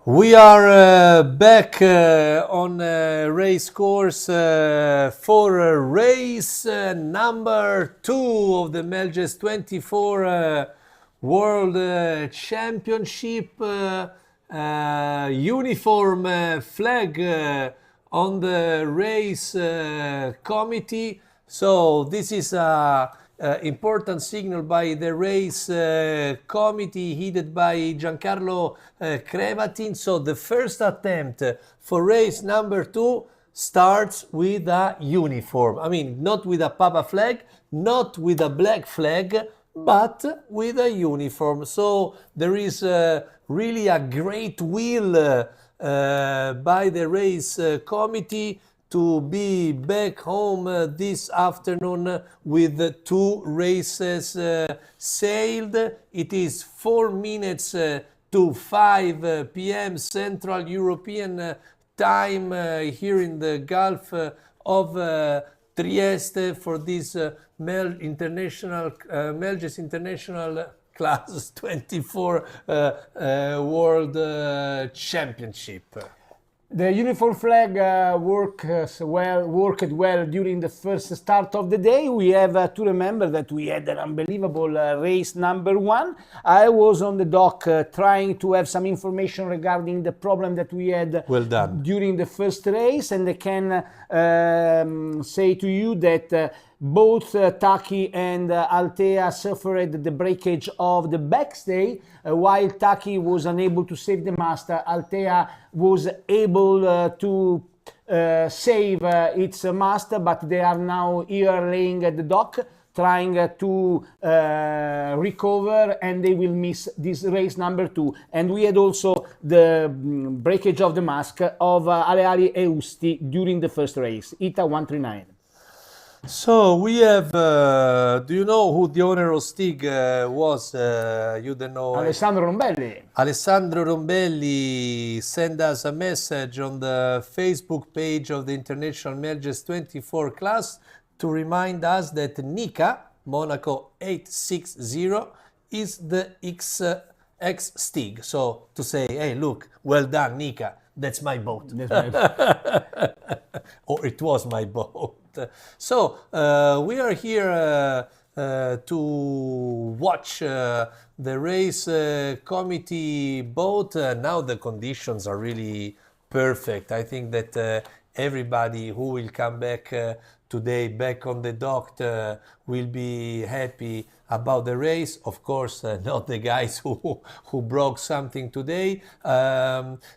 We are back on race course for race number 2 of the Melges 24 World Championship. Uniform flag on the race committee. So this is a important signal by the race committee headed by Giancarlo Crevatin. So the first attempt for race number 2 starts with a uniform. I mean, not with a Papa flag, not with a black flag, but with a uniform. So there is really a great will by the race committee to be back home this afternoon with 2 races sailed. It is 4 minutes to 5 p.m. Central European time here in the Gulf of Trieste for this Melges International Class 24 World Championship. The uniform flag worked well during the first start of the day. We have to remember that we had an unbelievable race number 1. I was on the dock trying to have some information regarding the problem that we had during the first race, and I can say to you that both Taki and Altea suffered the breakage of the backstay. While Taki was unable to save the mast, Altea was able to save its mast, but they are now here laying at the dock trying to recover, and they will miss this race number 2. And we had also the breakage of the mast of Aleari Eusti during the first race, ITA 139. So we have, do you know who the owner of Stig was? You don't know? Alessandro Rombelli. Alessandro Rombelli sent us a message on the Facebook page of the International Melges 24 class to remind us that Nika, Monaco 860, is the X Stig. So to say, hey, look, well done, Nika, that's my boat. That's my boat. Or it was my boat. So we are here to watch the race committee boat. Now the conditions are really perfect. I think that everybody who will come back today, back on the dock, will be happy about the race. Of course, not the guys who broke something today.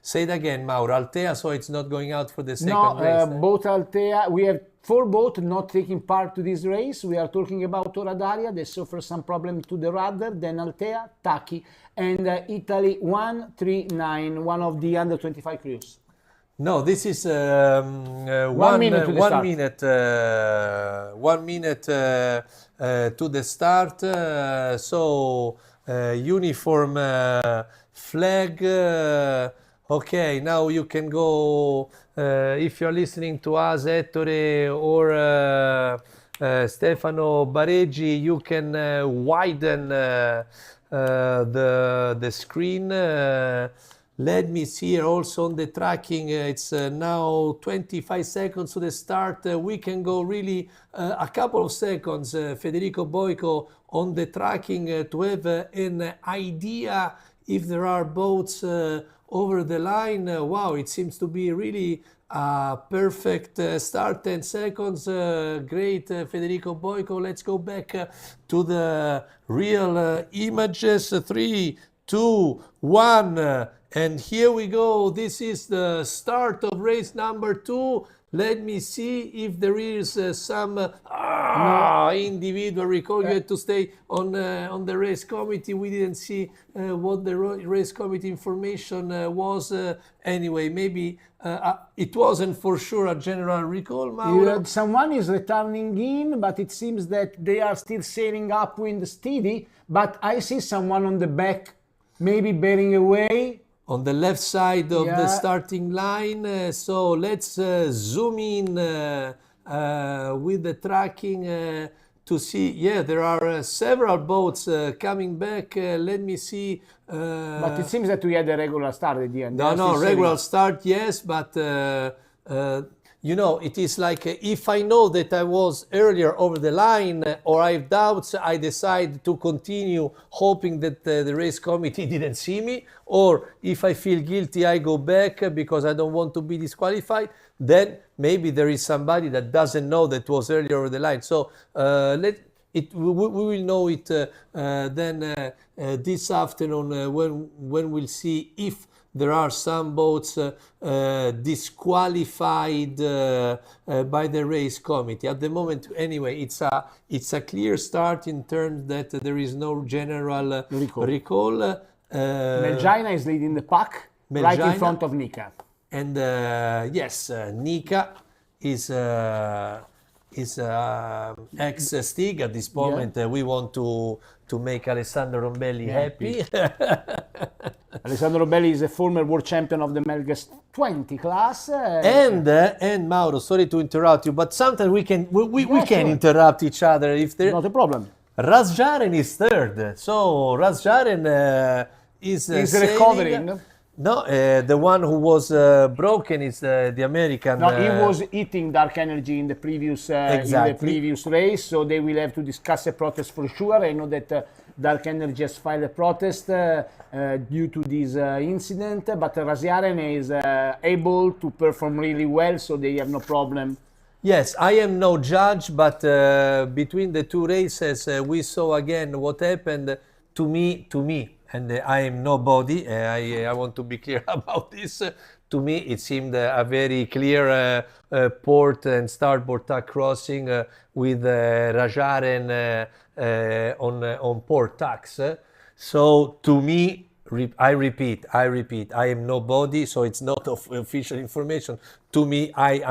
Say it again, Mauro. Altea, so it's not going out for the second race? No, both Altea. We have 4 boats not taking part to this race. We are talking about Oradaria. They suffer some problem to the rudder. Then Altea, Taki, and Italy 139, one of the under 25 crews. No, this is 1 minute to the start. So uniform flag. Okay, now you can go. If you're listening to us, Ettore or Stefano Bareggi, you can widen the screen. Let me see here also on the tracking. It's now 25 seconds to the start. We can go really a couple of seconds, Federico Boico, on the tracking to have an idea if there are boats over the line. Wow, it seems to be really a perfect start. 10 seconds. Great, Federico Boico. Let's go back to the real images. 3, 2, 1. And here we go. This is the start of race number 2. Let me see if there is some individual recall. You had to stay on the race committee. We didn't see what the race committee information was. Anyway, maybe it wasn't for sure a general recall, Mauro. Someone is returning in, but it seems that they are still sailing upwind steady. But I see someone on the back, maybe bearing away. On the left side of the starting line. So let's zoom in with the tracking to see. Yeah, there are several boats coming back. Let me see. But it seems that we had a regular start at the end. No, regular start, yes, but it is like if I know that I was earlier over the line or I have doubts, I decide to continue hoping that the race committee didn't see me, or if I feel guilty, I go back because I don't want to be disqualified. Then maybe there is somebody that doesn't know that was earlier over the line. So we will know it then this afternoon when we'll see if there are some boats disqualified by the race committee. At the moment, anyway, it's a clear start in terms that there is no general recall. Melgina is leading the pack, right in front of Nika. And yes, Nika is ex-Stig at this moment. We want to make Alessandro Rombelli happy. Alessandro Rombelli is a former world champion of the Melges 20 class. And Mauro, sorry to interrupt you, but sometimes we can interrupt each other if there. Not a problem. Razjaren is third, so Razjaren is recovering. No, the one who was broken is the American. No, he was eating dark energy in the previous race, so they will have to discuss a protest for sure. I know that Dark Energy has filed a protest due to this incident, but Razjaren is able to perform really well, so they have no problem. Yes, I am no judge, but between the two races, we saw again what happened to me. And I am nobody. I want to be clear about this. To me, it seemed a very clear port and starboard tack crossing with Razjaren on port tacks. So to me, I repeat, I am nobody. So it's not official information. To me, I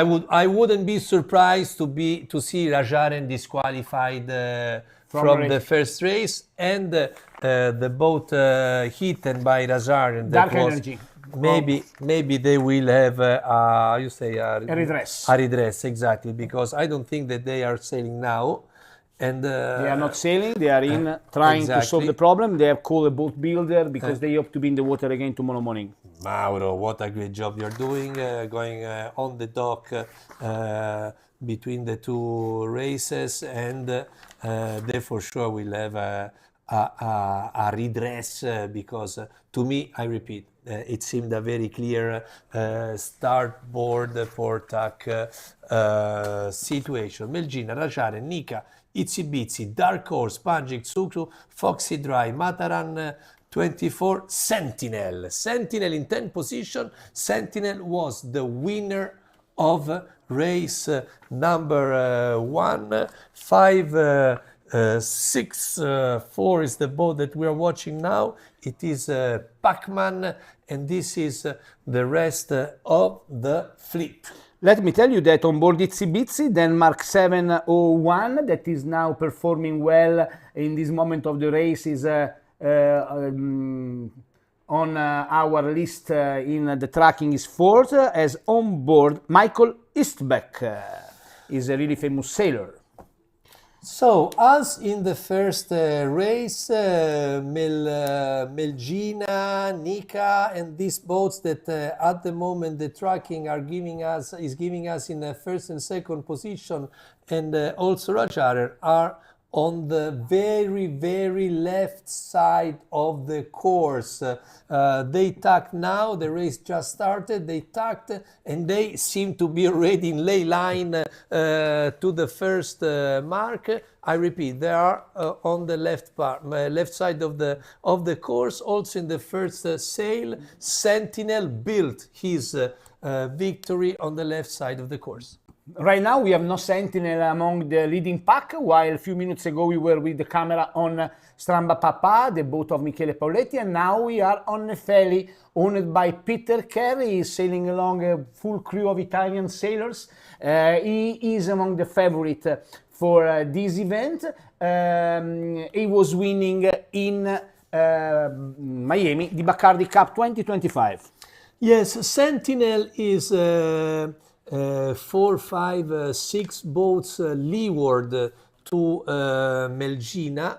wouldn't be surprised to see Razjaren disqualified. From the first race, and the boat hidden by Razjaren. Dark Energy. Maybe they will have a redress. A redress, exactly, because I don't think that they are sailing now. And they are not sailing. They are in trying to solve the problem. They have called a boat builder because they hope to be in the water again tomorrow morning. Mauro, what a great job you're doing, going on the dock between the two races, and they for sure will have a redress because to me, I repeat, it seemed a very clear starboard port tack situation. Melgina, Razjaren, Nika, Itsy Bitsy, Dark Horse, Panjic, Tsukru, Foxy Dry, Mataran 24, Sentinel. Sentinel in 10th position. Sentinel was the winner of race number 1. 5, 6, 4 is the boat that we are watching now. It is Pacman, and this is the rest of the fleet. Let me tell you that on board Itsy Bitsy, Denmark 701, that is now performing well in this moment of the race, is on our list in the tracking is fourth, as on board Michael Eastbeck is a really famous sailor. So, as in the first race, Melgina, Nika, and these boats that at the moment the tracking is giving us in the first and second position, and also Razjaren are on the very, very left side of the course. They tacked now, the race just started, they tacked, and they seem to be already in ley line to the first mark. I repeat, they are on the left side of the course. Also in the first sail, Sentinel built his victory on the left side of the course. Right now we have no Sentinel among the leading pack, while a few minutes ago we were with the camera on Stramba Papa, the boat of Michele Pauletti, and now we are on a ferry owned by Peter Carey, sailing along a full crew of Italian sailors. He is among the favorites for this event. He was winning in Miami, the Bacardi Cup 2025. Yes, Sentinel is 4, 5, 6 boats leeward to Melgina.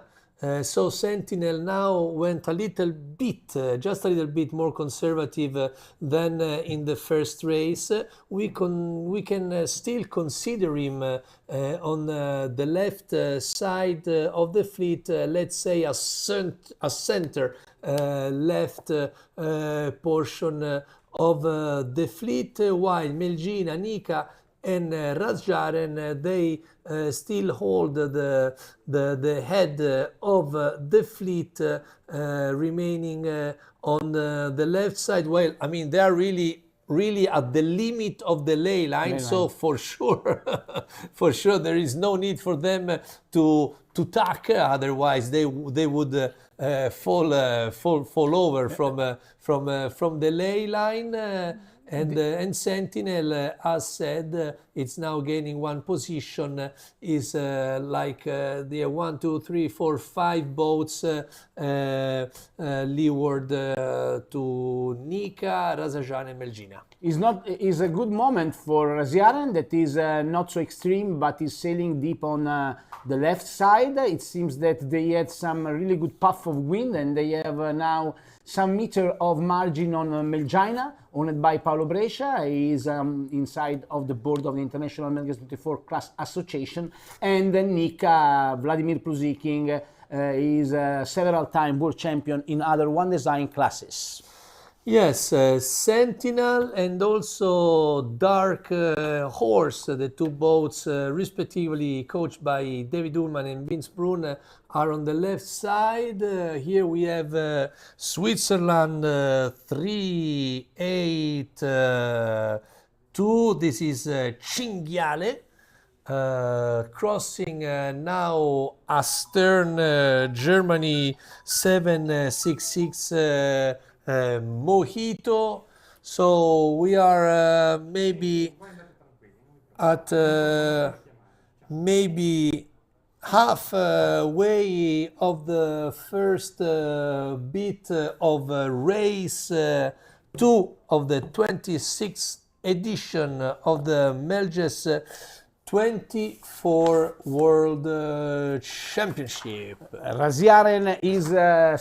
So Sentinel now went a little bit, just a little bit more conservative than in the first race. We can still consider him on the left side of the fleet, let's say a center left portion of the fleet, while Melgina, Nika, and Razjaren, they still hold the head of the fleet, remaining on the left side. Well, I mean, they are really at the limit of the ley line, so for sure for sure there is no need for them to tack, otherwise they would fall over from the ley line. And Sentinel, as said, it's now gaining one position, is like the 1, 2, 3, 4, 5 boats leeward to Nika, Razajan, and Melgina. Is a good moment for Razjaren, that is not so extreme, but is sailing deep on the left side. It seems that they had some really good puff of wind, and they have now some meter of margin on Melgina, owned by Paolo Brescia. He is inside of the board of the International Melges 24 Class Association. And then Nika, Vladimir Prusiking, is a several-time world champion in other one design classes. Yes, Sentinel and also Dark Horse, the two boats respectively coached by David Ullman and Vince Brun, are on the left side. Here we have Switzerland 382. This is Cinghiale. Crossing now astern Germany 766 Mojito. So we are maybe at maybe half way of the first bit of race 2 of the 26th edition of the Melges 24 World Championship. Razjaren is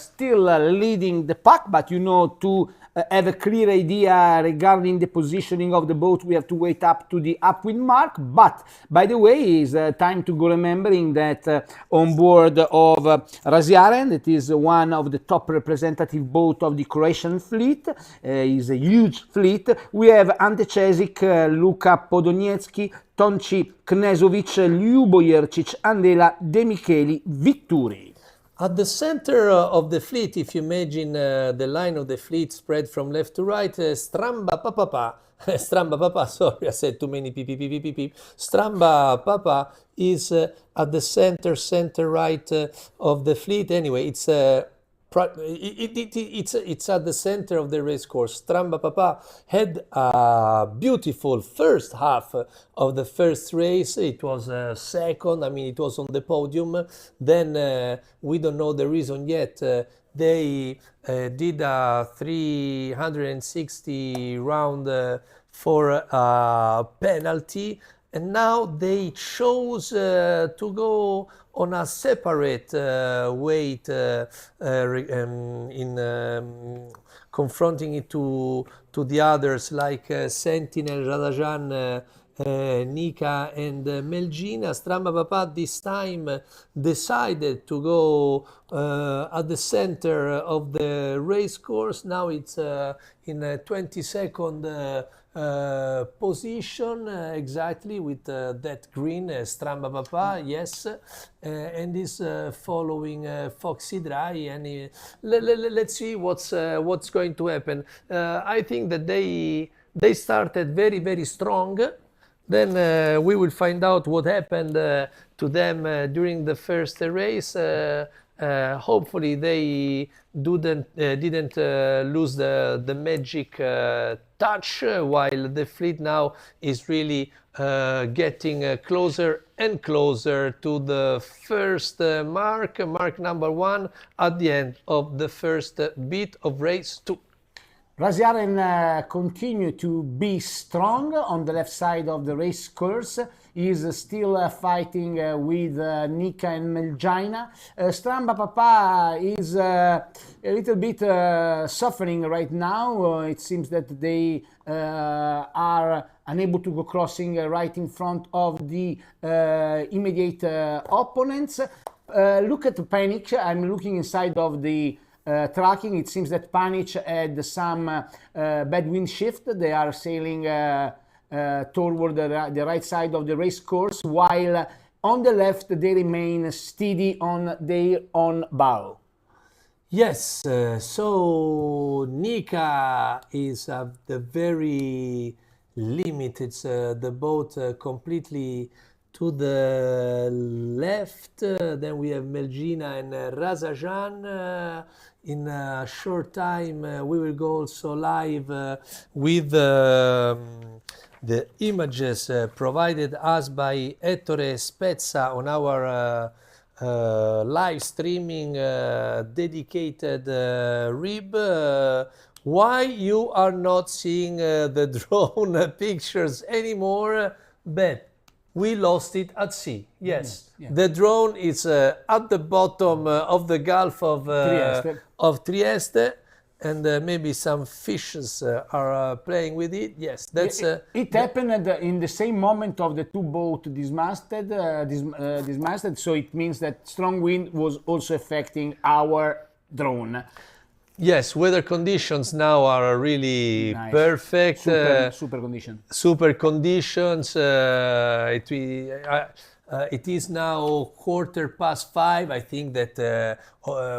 still leading the pack, but to have a clear idea regarding the positioning of the boat, we have to wait up to the upwind mark. But by the way, it's time to go remembering that on board of Razjaren, that is one of the top representative boat of the Croatian fleet, is a huge fleet. We have Ante Cesic, Luka Podoniecki, Tonci Knezovic, Ljubo Jercic, Andela De Micheli, Vitturi. At the center of the fleet, if you imagine the line of the fleet spread from left to right, Stramba Papa, Stramba Papa, sorry, I said too many PPPPP. Stramba Papa is at the center right of the fleet. Anyway, it's at the center of the race course. Stramba Papa had a beautiful first half of the first race. It was second, I mean, it was on the podium. Then we don't know the reason yet. They did a 360 round for a penalty. And now they chose to go on a separate weight in confronting it to the others, like Sentinel, Radajan, Nika, and Melgina. Stramba Papa this time decided to go at the center of the race course. Now it's in a 22nd position, exactly, with that green Stramba Papa, yes, and is following Foxy Dry, and let's see what's going to happen. I think that they started very, very strong. Then we will find out what happened to them during the first race. Hopefully they didn't lose the magic touch, while the fleet now is really getting closer and closer to the first mark number 1 at the end of the first bit of race 2. Razjaren continue to be strong on the left side of the race course. He is still fighting with Nika and Melgina. Stramba Papa is a little bit suffering right now. It seems that they are unable to go crossing right in front of the immediate opponents. Look at the Panic. I'm looking inside of the tracking. It seems that Panic had some bad wind shift. They are sailing toward the right side of the race course, while on the left they remain steady on their own bow. Yes, so Nika is the very limited, the boat completely to the left. Then we have Melgina and Razajan. In a short time, we will go also live with the images provided us by Ettore Spezza on our live streaming dedicated rib. Why you are not seeing the drone pictures anymore? But we lost it at sea. Yes, yeah. The drone is at the bottom of the Gulf of Trieste, and maybe some fishes are playing with it. Yes, that's. It happened in the same moment of the two boats dismasted. Dismasted. So it means that strong wind was also affecting our drone. Yes, weather conditions now are really nice. Perfect. Super condition. Super conditions. It is now 5:15. I think that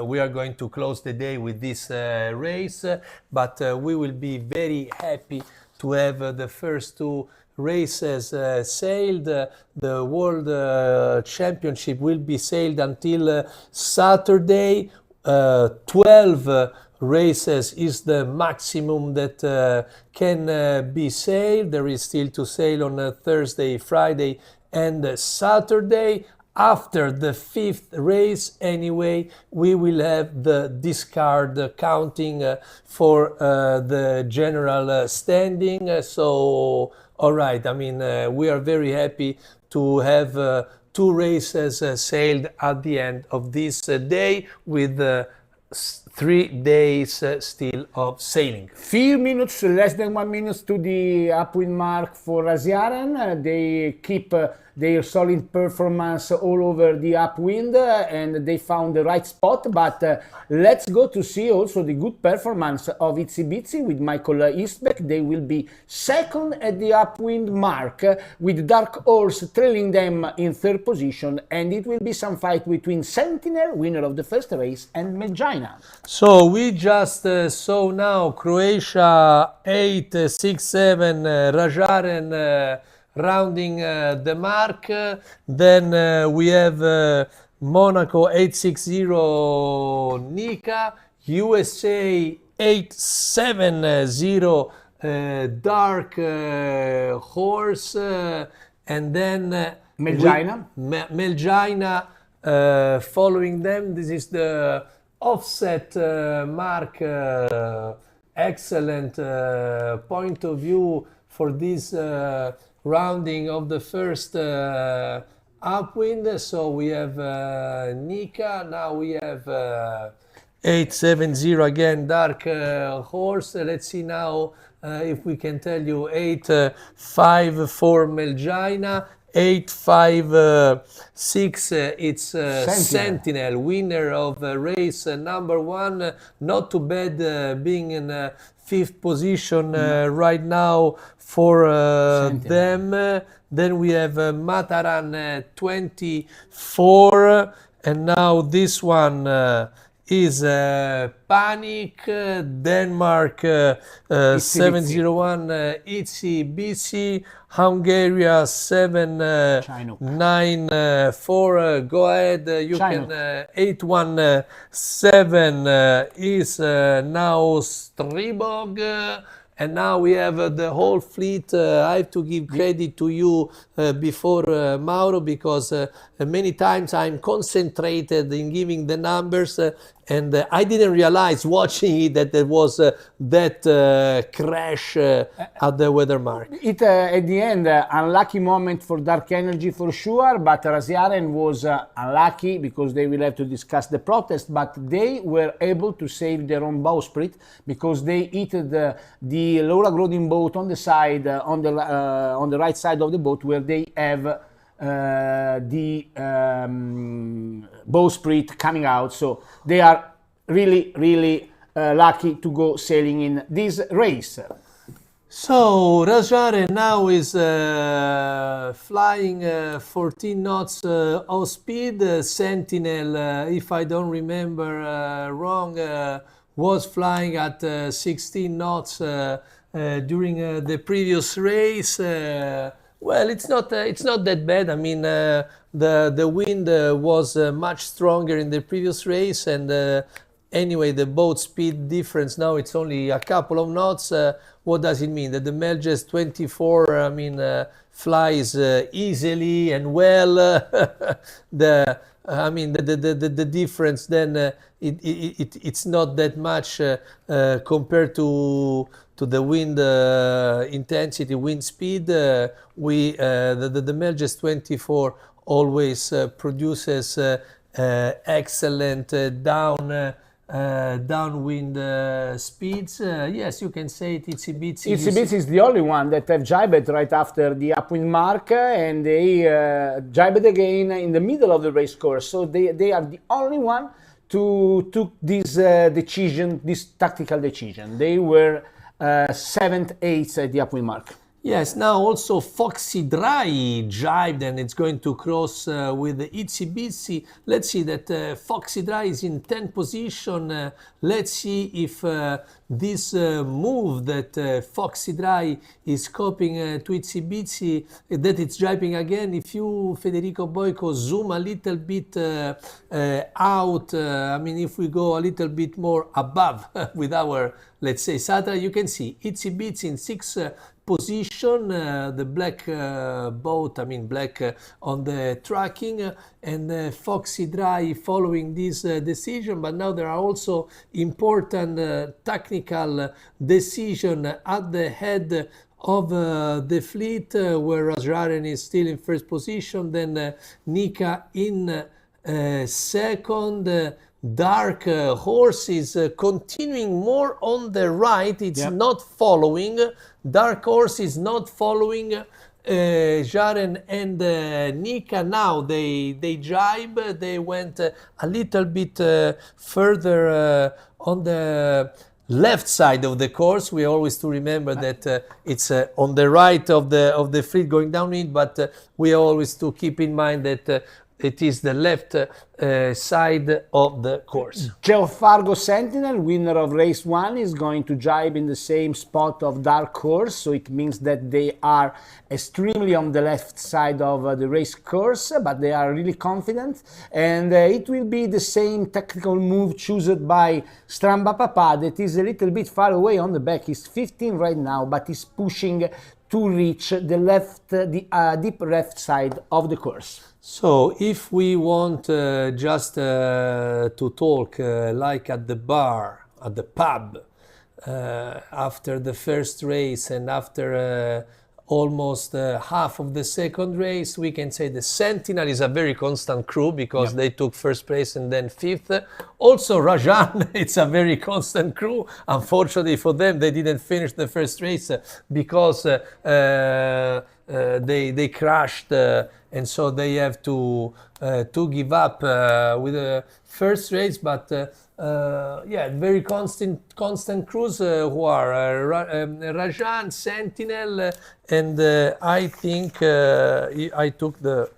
we are going to close the day with this race, but we will be very happy to have the first two races sailed. The World Championship will be sailed until Saturday. 12 races is the maximum that can be sailed. There is still to sail on Thursday, Friday, and Saturday. After the fifth race, anyway, we will have the discard counting for the general standing. So, all right, I mean, we are very happy to have two races sailed at the end of this day with 3 days still of sailing. Few minutes, less than 1 minute to the upwind mark for Razjaren. They keep their solid performance all over the upwind and they found the right spot. But let's go to see also the good performance of Itsy Bitsy with Michael Eastbeck. They will be second at the upwind mark with Dark Horse trailing them in third position, and it will be some fight between Sentinel, winner of the first race, and Melgina. So we just saw now Croatia 867, Razjaren rounding the mark. Then we have Monaco 860, Nika, USA 870, Dark Horse, and then Melgina following them. This is the offset mark. Excellent point of view for this rounding of the first upwind. So we have Nika, now we have 870 again, Dark Horse. Let's see now if we can tell you 854 Melgina, 856 it's Sentinel, winner of race number one. Not too bad being in fifth position right now for them. Then we have Mataran 24, and now this one is Panic, Denmark 701, Itsy Bitsy, Hungary 794. Go ahead, you can 817 is now Stribog, and now we have the whole fleet. I have to give credit to you before Mauro, because many times I'm concentrated in giving the numbers, and I didn't realize watching it that there was that crash at the weather mark. It at the end, unlucky moment for Dark Energy for sure, but Razjaren was unlucky because they will have to discuss the protest, but they were able to save their own bowsprit because they hit the Laura Grodin boat on the side, on the right side of the boat, where they have the bowsprit coming out. So they are really lucky to go sailing in this race. So Razjaren now is flying 14 knots of speed. Sentinel, if I don't remember wrong, was flying at 16 knots during the previous race. Well, it's not that bad. I mean, the wind was much stronger in the previous race, and anyway, the boat speed difference now it's only a couple of knots. What does it mean? That the Melges 24, I mean, flies easily and well. The difference then it's not that much compared to the wind intensity, wind speed. The Melges 24 always produces excellent downwind speeds. Yes, you can say it. Itsy Bitsy. Itsy Bitsy is the only one that have jibed right after the upwind mark, and they jibed again in the middle of the race course. So they are the only one to took this decision, this tactical decision. They were 7th, 8th at the upwind mark. Yes, now also Foxy Dry jibed, and it's going to cross with the Itsy Bitsy. Let's see that Foxy Dry is in 10th position. Let's see if this move that Foxy Dry is copying to Itsy Bitsy, that it's jibing again. If you, Federico Boico, zoom a little bit out, I mean, if we go a little bit more above with our, let's say, satellite, you can see Itsy Bitsy in 6th position, the black boat, I mean black on the tracking, and Foxy Dry following this decision. But now there are also important technical decision at the head of the fleet, where Razjaren is still in first position, then Nika in second. Dark Horse is continuing more on the right. It's not following. Dark Horse is not following Jaren and Nika. Now they jibe. They went a little bit further on the left side of the course. We always to remember that it's on the right of the fleet going downwind, but we always to keep in mind that it is the left side of the course. Geofargo Sentinel, winner of race 1, is going to jibe in the same spot of Dark Horse, so it means that they are extremely on the left side of the race course, but they are really confident, and it will be the same tactical move chosen by Stramba Papa, that is a little bit far away on the back. He's 15 right now, but he's pushing to reach the left, deep left side of the course. So if we want just to talk like at the bar, at the pub, after the first race and after almost half of the second race, we can say the Sentinel is a very constant crew because they took first place and then fifth. Also Rajan, it's a very constant crew. Unfortunately for them, they didn't finish the first race because they crashed, and so they have to give up with the first race. But very constant crews who are Rajan, Sentinel, and I think I took the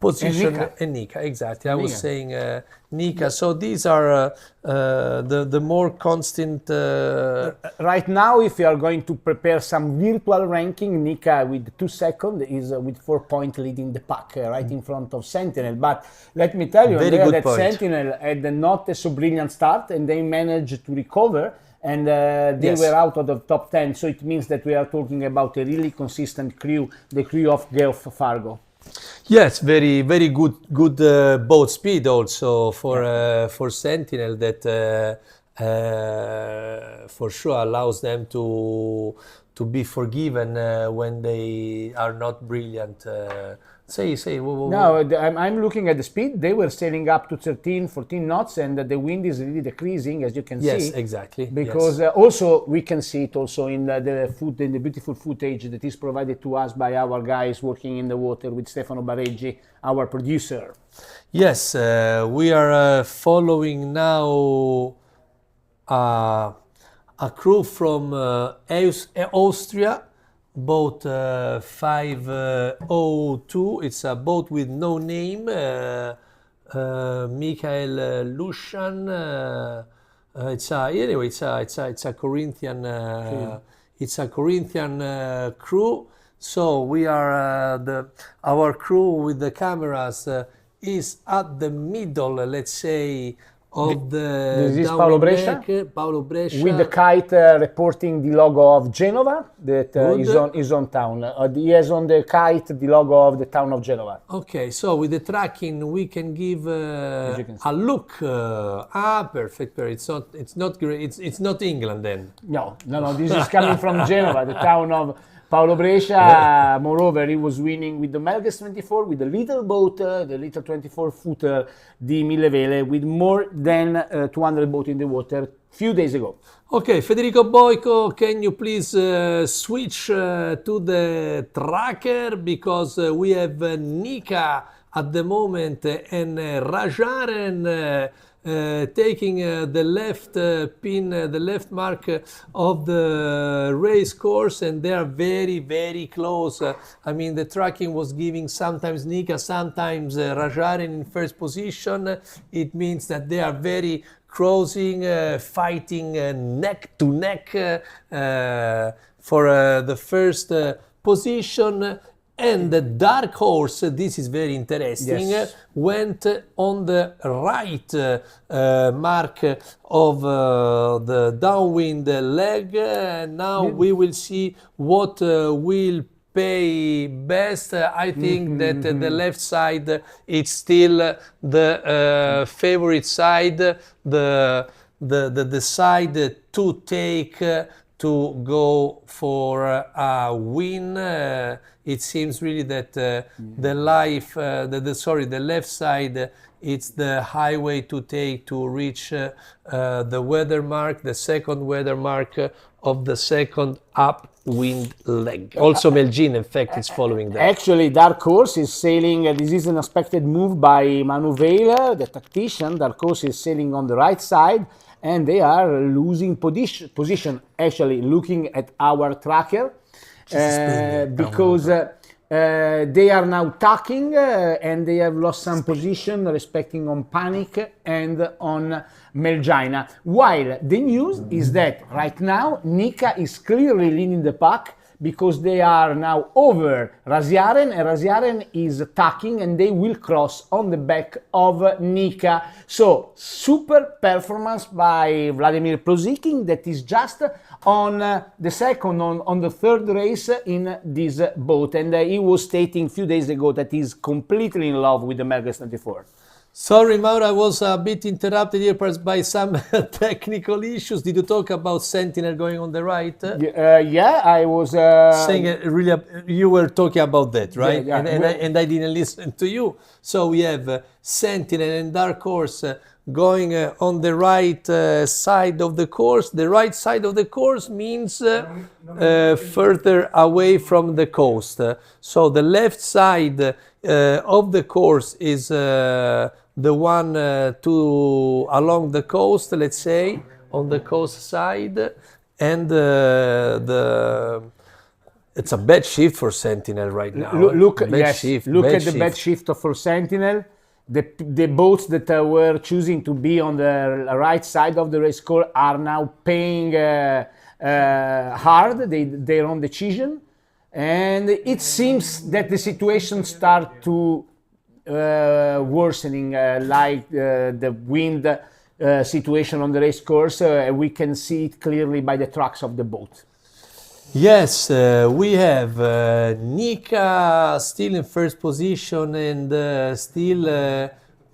position and Nika. Exactly, I was saying Nika. So these are the more constant. Right now, if you are going to prepare some virtual ranking, Nika with 2 seconds is with 4 points leading the pack, right in front of Sentinel. But let me tell you, Andrea, that point. Sentinel had not a so brilliant start, and they managed to recover and they Yes. were out of the top 10. So it means that we are talking about a really consistent crew, the crew of Guelph Fargo. Yes, very good boat speed also for Sentinel that for sure allows them to be forgiven when they are not brilliant. No, I'm looking at the speed. They were sailing up to 13, 14 knots, and the wind is really decreasing, as you can see. Yes, exactly. Because also we can see it also in the beautiful footage that is provided to us by our guys working in the water with Stefano Bareggi, our producer. Yes, we are following now a crew from Austria, boat 502. It's a boat with no name. Michael Lushan. It's a Corinthian. It's a Corinthian crew. So we are our crew with the cameras is at the middle, let's say, of This the is Paolo downwind Brescia, deck, Paolo Brescia. with the kite reporting the logo of Genova that is on town. He has on the kite the logo of the town of Genova. Okay, so with the tracking we can give a look. Perfect. It's not great. It's not England then. No. This is coming from Genova, the town of Paolo Brescia. Moreover, he was winning with the Melges 24, with the little boat, the little 24-footer di Mille Vele, with more than 200 boats in the water few days ago. Okay, Federico Boico, can you please switch to the tracker, because we have Nika at the moment and Rajaren taking the left pin, the left mark of the race course, and they are very close. I mean, the tracking was giving sometimes Nika, sometimes Rajaren in first position. It means that they are very crossing, fighting neck to neck for the first position. And the dark horse, this is very interesting, Yes. went on the right mark of the downwind leg. Now we will see what will pay best. I think that the left side is still the favorite side, the side to take to go for a win. It seems really that the left side, it's the highway to take to reach the weather mark, the second weather mark of the second upwind leg. Also Melges, in fact, is following that. Actually, Dark Horse is sailing, this is an unexpected move by Manu Vela, the tactician. Dark Horse is sailing on the right side, and they are losing position, actually, looking at our tracker, because they are now tacking and they have lost some position respecting on Panic and on Melgina. While the news is that right now Nika is clearly leading the pack, because they are now over Rasiaren, and Rasiaren is tacking, and they will cross on the back of Nika. So super performance by Vladimir Prozikin, that is just on the second, on the third race in this boat, and he was stating a few days ago that he's completely in love with the Melges 24. Sorry, Mauro, I was a bit interrupted here by some technical issues. Did you talk about Sentinel going on the right? Yeah, I was saying really, you were talking about that, right? Yeah. And I didn't listen to you. So we have Sentinel and Dark Horse going on the right side of the course. The right side of the course means further away from the coast. So the left side of the course is the one along the coast, let's say, on the coast side, and it's a bad shift for Sentinel right now. Look at the bad shift for Sentinel. The boats that were choosing to be on the right side of the race course are now paying hard their own decision, and it seems that the situation start to worsening, like the wind situation on the race course. We can see it clearly by the tracks of the boat. Yes, we have Nika still in first position and still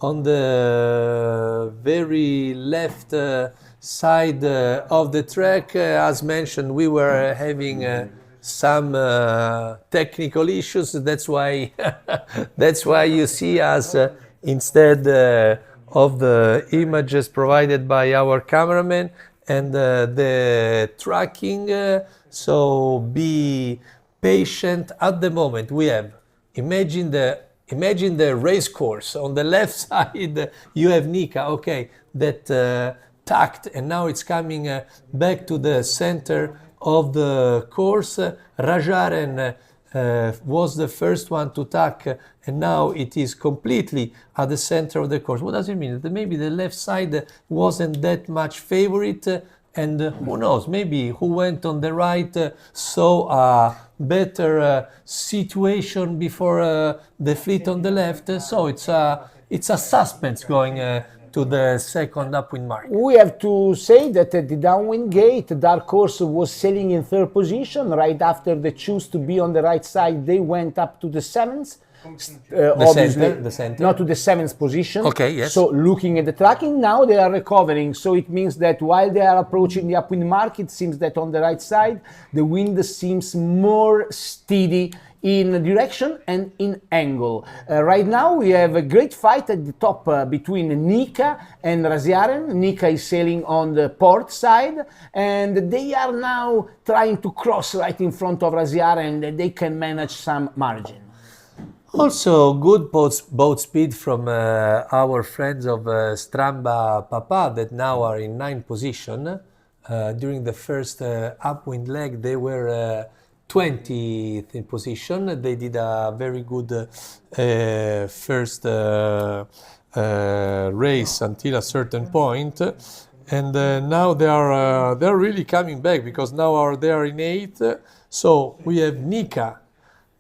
on the very left side of the track. As mentioned, we were having some technical issues. That's why that's why you see us instead of the images provided by our cameraman and the tracking. So be patient. At the moment, we have imagine the race course. On the left side, you have Nika, okay, that tacked, and now it's coming back to the center of the course. Rajaren was the first one to tack, and now it is completely at the center of the course. What does it mean? That maybe the left side wasn't that much favorite, and who knows, maybe who went on the right saw a better situation before the fleet on the left. So it's a suspense going to the second upwind mark. We have to say that at the downwind gate, Dark Horse was sailing in third position. Right after they choose to be on the right side, they went up to the seventh. The center. Not to the seventh position. Okay, yes. So looking at the tracking, now they are recovering. So it means that while they are approaching the upwind mark, it seems that on the right side, the wind seems more steady in direction and in angle. Right now we have a great fight at the top between Nika and Raziaren. Nika is sailing on the port side, and they are now trying to cross right in front of Raziaren, and they can manage some margin. Also, good boat speed from our friends of Stramba Papa that now are in 9th position. During the first upwind leg, they were 20th in position. They did a very good first race until a certain point, and now they're really coming back because now they are in 8th. So we have Nika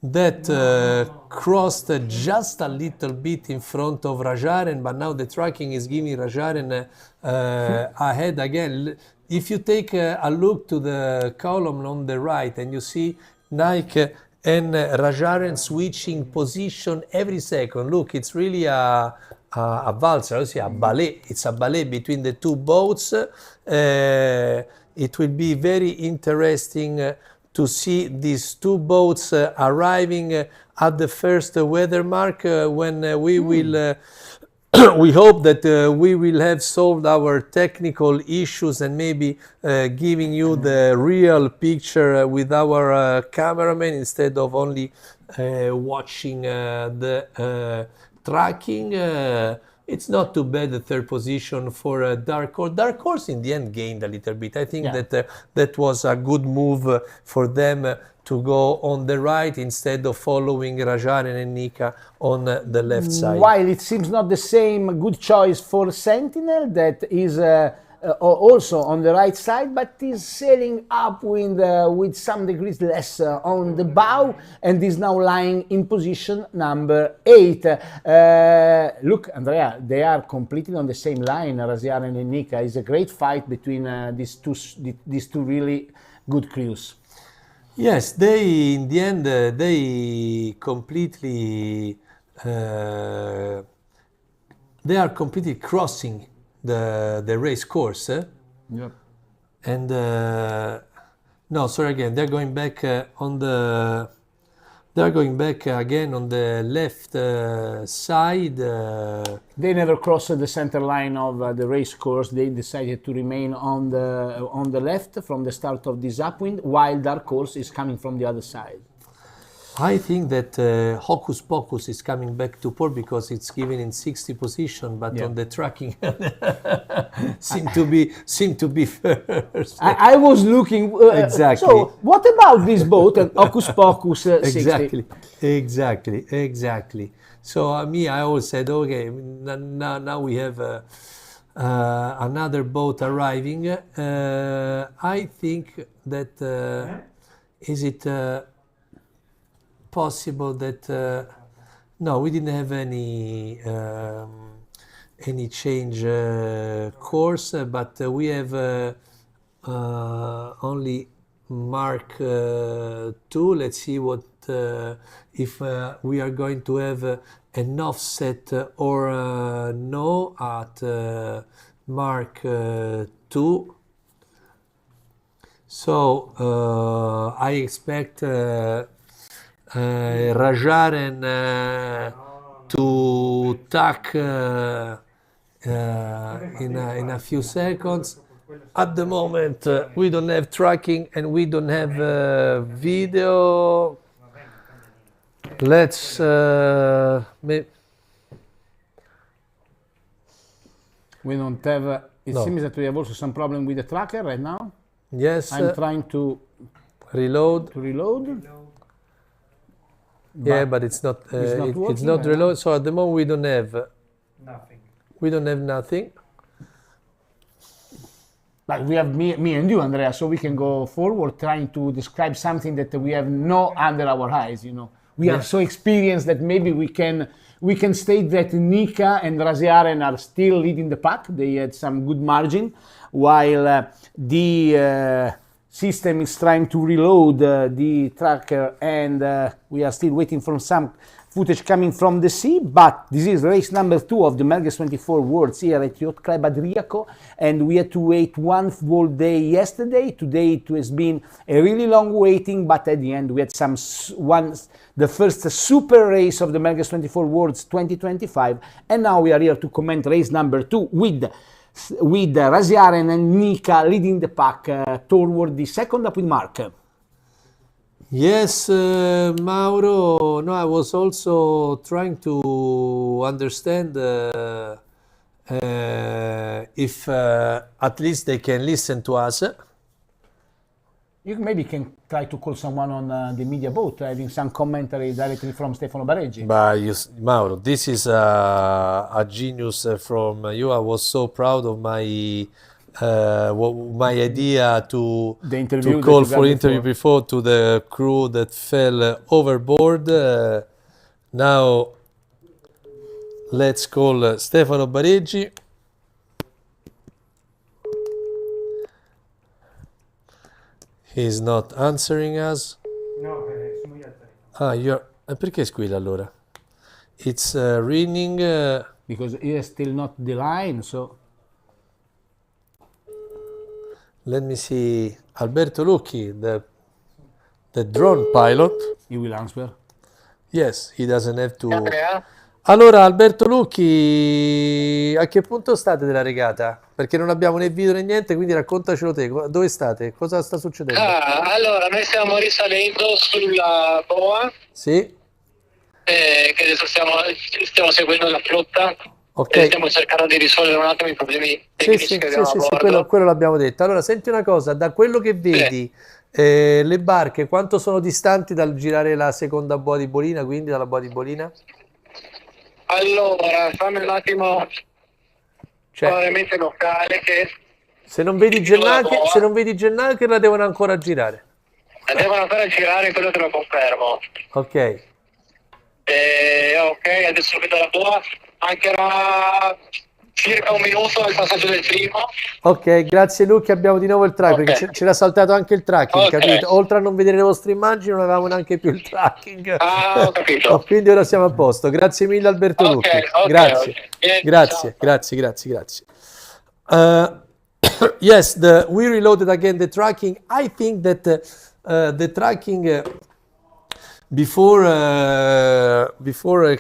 that crossed just a little bit in front of Rajaren, but now the tracking is giving Rajaren ahead again. If you take a look to the column on the right and you see Nike and Rajaren switching position every second, look, it's really a valzer, a ballet. It's a ballet between the two boats. It will be very interesting to see these two boats arriving at the first weather mark when we will we hope that we will have solved our technical issues and maybe giving you the real picture with our cameraman instead of only watching the tracking. It's not too bad, the third position for Dark Horse. Dark Horse in the end gained a little bit. I think that was a good move for them to go on the right instead of following Rajaren and Nika on the left side. While it seems not the same good choice for Sentinel, that is also on the right side, but is sailing upwind with some degrees less on the bow, and is now lying in position number 8. Look, Andrea, they are completely on the same line, Raziaren and Nika. It's a great fight between these two really good crews. Yes, they in the end they completely they are completely crossing the race course. Yep. And no, sorry again. They're going back on the. They're going back again on the left side. They never crossed the center line of the race course. They decided to remain on the left from the start of this upwind, while Dark Horse is coming from the other side. I think that Hocus Pocus is coming back to port because it's given in 60 position, but on the tracking seem to be first. I was looking exactly. So what about this boat and Hocus Pocus 60? Exactly. So I always said, okay, now we have another boat arriving. I think that is it. Possible that no, we didn't have any any change course, but we have only mark 2. Let's see what if we are going to have an offset or no at mark 2. So I expect Rajaren to tack in a few seconds. At the moment, we don't have tracking and we don't have video. Let's we don't have. It No. seems that we have also some problem with the tracker right now. yes, I'm trying to reload. reload. Yeah, but it's not it's not it's not working, reload. So at the moment we don't have nothing. But we have me and you, Andrea, so we can go forward trying to describe something that we have no under our eyes. You know, we are so experienced that maybe we can state that Nika and Raziaren are still leading the pack. They had some good margin, while the system is trying to reload the tracker, and we are still waiting for some footage coming from the sea. But this is race number 2 of the Melges 24 Worlds here at Yacht Club Adriaco, and we had to wait one whole day yesterday. Today it has been a really long waiting, but at the end we had the first super race of the Melges 24 Worlds 2025, and now we are here to comment race number 2 with Raziaren and Nika leading the pack toward the second up with Mark. Yes, Mauro. No, I was also trying to understand if at least they can listen to us. You maybe can try to call someone on the media boat, having some commentary directly from Stefano Bareggi. But Mauro, this is a genius from you. I was so proud of my idea to The interview that call you for got interview before to the crew that fell overboard. Now let's call Stefano Bareggi. He's not answering us. No, sono io al telefono. Ah, perché squilla allora? It's ringing. Because he is still not the line, so Let me see. Alberto Lucchi, the drone pilot. he will answer. Yes, he doesn't have to. Andrea? Allora, Alberto Lucchi, a che punto state della regata? Perché non abbiamo né video né niente, quindi raccontacelo te. Dove state? Cosa sta succedendo? Allora, noi stiamo risalendo sulla boa, Sì? che adesso stiamo seguendo la flotta. Ok. E stiamo cercando di risolvere un attimo i problemi Sì, tecnici sì, che sì, abbiamo sì, a sì, bordo. quello l'abbiamo detto. Allora, senti una cosa, da quello che vedi, le barche quanto sono distanti dal girare la seconda boa di Bolina, quindi dalla boa di Bolina? Allora, fammi un attimo Cioè, probabilmente locale che se non vedi boa. se non vedi Gennacchi la devono ancora girare. devono ancora girare, quello te lo confermo. Ok. Ok, adesso vedo la boa, mancherà circa un minuto al passaggio del primo. Ok, grazie Luca, abbiamo di nuovo il tracking, Ok. perché c'era saltato anche il tracking, Ok. capito? Oltre a non vedere le vostre immagini non avevamo neanche più il tracking. Ah, ho capito. Oh, quindi ora siamo a posto. Grazie mille Alberto Ok, Lucchi. ok, Grazie. ok. Niente, Grazie, ciao. grazie, grazie, grazie. Yes, we reloaded again the tracking. I think that the tracking before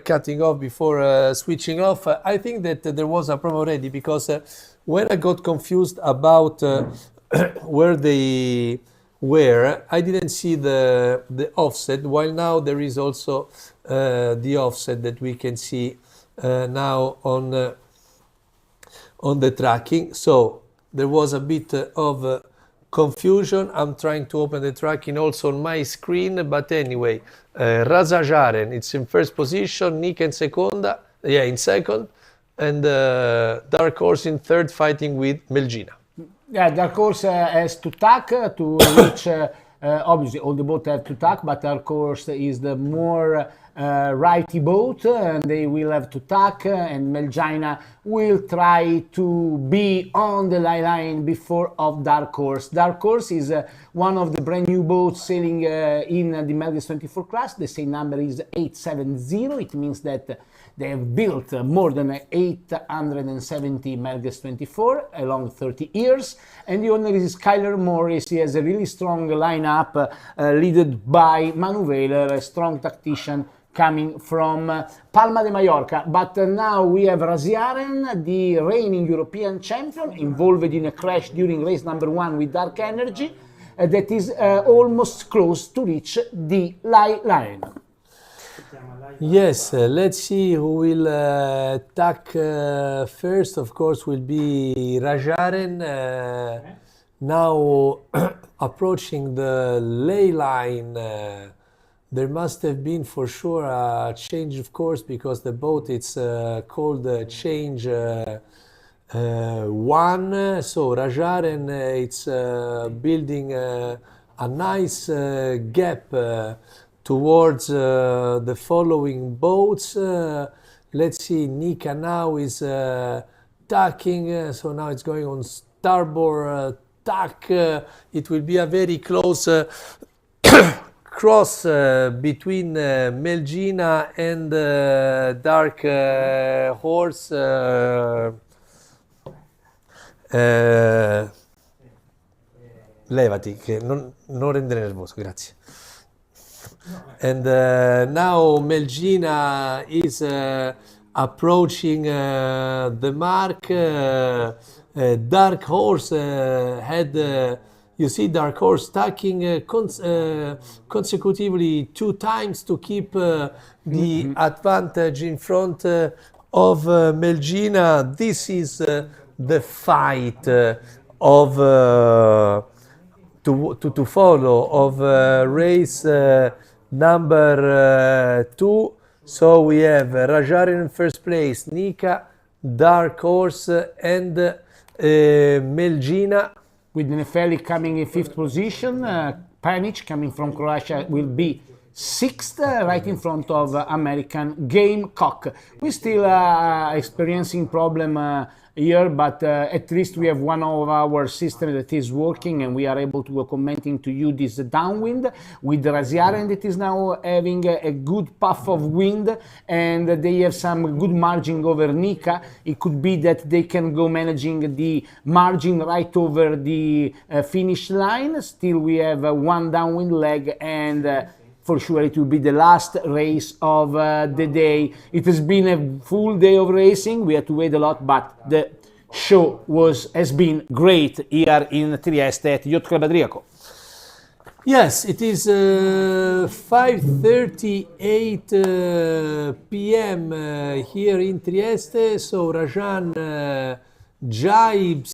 cutting off, before switching off, I think that there was a problem already, because when I got confused about where they were, I didn't see the offset, while now there is also the offset that we can see now on the tracking. So there was a bit of confusion. I'm trying to open the tracking also on my screen, but anyway, Raza Jaren, it's in first position, Nick in in second, and Dark Horse in third, fighting with Melgina. Yeah, Dark Horse has to tack to reach. Obviously, all the boats have to tack, but Dark Horse is the more righty boat, and they will have to tack, and Melgina will try to be on the line before of Dark Horse. Dark Horse is one of the brand new boats sailing in the Melges 24 class. The same number is 870. It means that they have built more than 870 Melges 24 along 30 years, and the owner is Skyler Morris. He has a really strong lineup, led by Manu Veiler, a strong tactician coming from Palma de Mallorca. But now we have Raziaren, the reigning European champion, involved in a crash during race number 1 with Dark Energy, that is almost close to reach the line. Yes, let's see who will attack first. Of course, will be Rajaren. Now approaching the ley line. There must have been for sure a change of course, because the boat it's called change 1. So Rajaren it's building a nice gap towards the following boats. Let's see, Nika now is tacking, so now it's going on starboard tack. It will be a very close cross between Melgina and Dark Horse. Levati, che non rendere nervoso, grazie. And now Melgina is approaching the mark. Dark Horse had, you see Dark Horse tacking consecutively 2 times to keep the advantage in front of Melgina. This is the fight of to follow of race number 2. So we have Rajaren in first place, Nika, Dark Horse, and Melgina. With Nefeli coming in 5th position, Panic coming from Croatia will be 6th, right in front of American Gamecock. We're still experiencing problem here, but at least we have one of our systems that is working, and we are able to commenting to you this Downwind with Raziaren that is now having a good puff of wind, and they have some good margin over Nika. It could be that they can go managing the margin right over the finish line. Still we have one downwind leg, and for sure it will be the last race of the day. It has been a full day of racing. We had to wait a lot, but the show has been great here in Trieste at Yacht Club Adriaco. Yes, it is 5:38 p.m. Here in Trieste. So Rajan jibes